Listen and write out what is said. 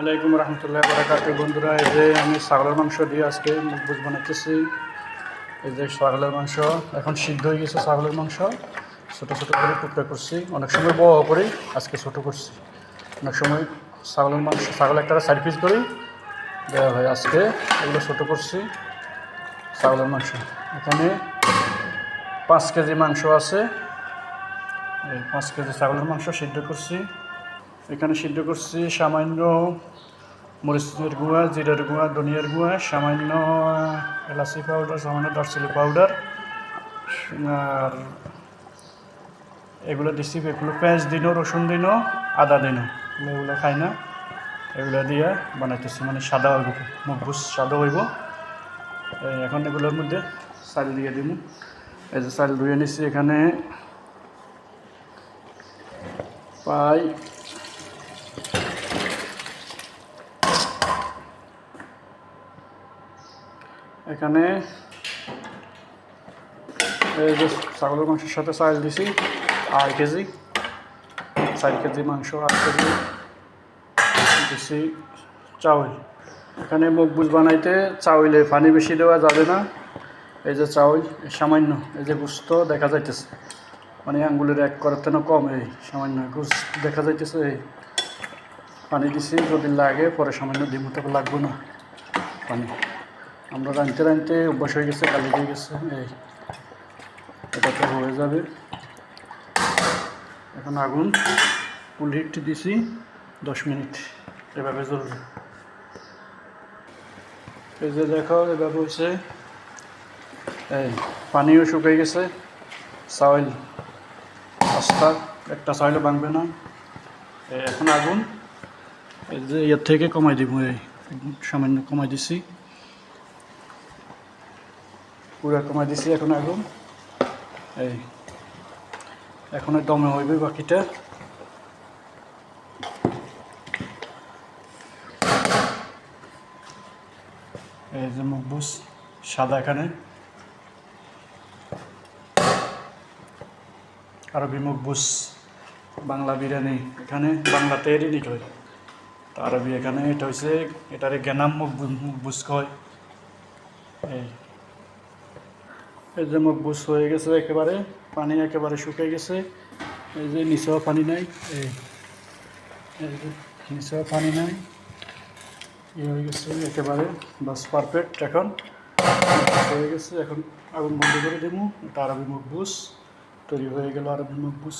আলাইকুম রহমতুল্লাহ বারাকাতু। বন্ধুরা, এই যে আমি ছাগলের মাংস দিয়ে আজকে মুখবুজ বানাইতেছি। এই যে ছাগলের মাংস এখন সিদ্ধ হয়ে গেছে। ছাগলের মাংস ছোটো ছোটো করে টুকরা করছি, অনেক সময় বড় করি, আজকে ছোটো করছি। অনেক সময় ছাগলের মাংস ছাগল একটা 4 পিস করি দেওয়া হয়, আজকে এগুলো ছোটো করছি। ছাগলের মাংস এখানে 5 কেজি মাংস আছে। এই 5 কেজি ছাগলের মাংস সিদ্ধ করছি। এখানে সিদ্ধ করছি সামান্য মরিচের গুঁড়া, জিরার গুঁড়া, ধনিয়ার গুঁড়া, সামান্য এলাচি পাউডার, সামান্য দারচিনি পাউডার, আর এগুলো দিচ্ছি। এগুলো পেঁয়াজ দিনও, রসুন দিনও, আদা দিনও, এগুলো খাই না। এগুলো দিয়ে বানাইতেছি, মানে সাদা হইব, মুখবুজ সাদা হইব। এখন এগুলোর মধ্যে চাল দিয়ে দিব। এই যে চাল ধুয়ে নিচ্ছি। এখানে প্রায় এখানে এই যে ছাগলের মাংসের সাথে চাল দিছি 8 কেজি, 4 কেজি মাংস, 8 কেজি দিছি চাউল। এখানে মুখবুজ বানাইতে চাউলে পানি বেশি দেওয়া যাবে না। এই যে চাউল সামান্য, এই যে গোস্ত দেখা যাইতেছে, মানে আঙ্গুলের 1 করার না কম, এই সামান্য গোস্ত দেখা যাইতেছে। এই পানি দিছি, যদি লাগে পরে সামান্য দিব, তবে লাগবে না পানি। আমরা রাঁধতে রাঁধতে অভ্যাস হয়ে গেছে, কালি দিয়ে গেছে। এই এটা তো হয়ে যাবে। এখন আগুন ফুল হিট দিছি, 10 মিনিট এভাবে জ্বলবে। এই যে দেখো এভাবে হয়েছে। এই পানিও শুকিয়ে গেছে, চাউল আস্তা একটা চাউলও ভাঙবে না। এখন আগুন এই যে এর থেকে কমাই দিব, এই সামান্য কমাই দিছি, পুরা কমাই দিছি। এখন আগুন এই এখন দমে হইবে বাকিটা। এই যে মুখবুজ সাদা, এখানে আরবি মুখবুজ, বাংলা বিরিয়ানি, এখানে বাংলাতে এডিট হয়, আরবি এখানে এটা হয়েছে, এটারে গেনাম মুখবুজ কয়। এই যে মুখবুজ হয়ে গেছে একেবারে, পানি একেবারে শুকিয়ে গেছে। এই যে নিচেও পানি নাই, এই যে নিচেও পানি নাই, হয়ে গেছে একেবারে, বাস পারফেক্ট। এখন হয়ে গেছে, এখন আগুন বন্ধ করে দেবো। এটা আরবি মুখবুজ তৈরি হয়ে গেল, আরবি মুখবুজ।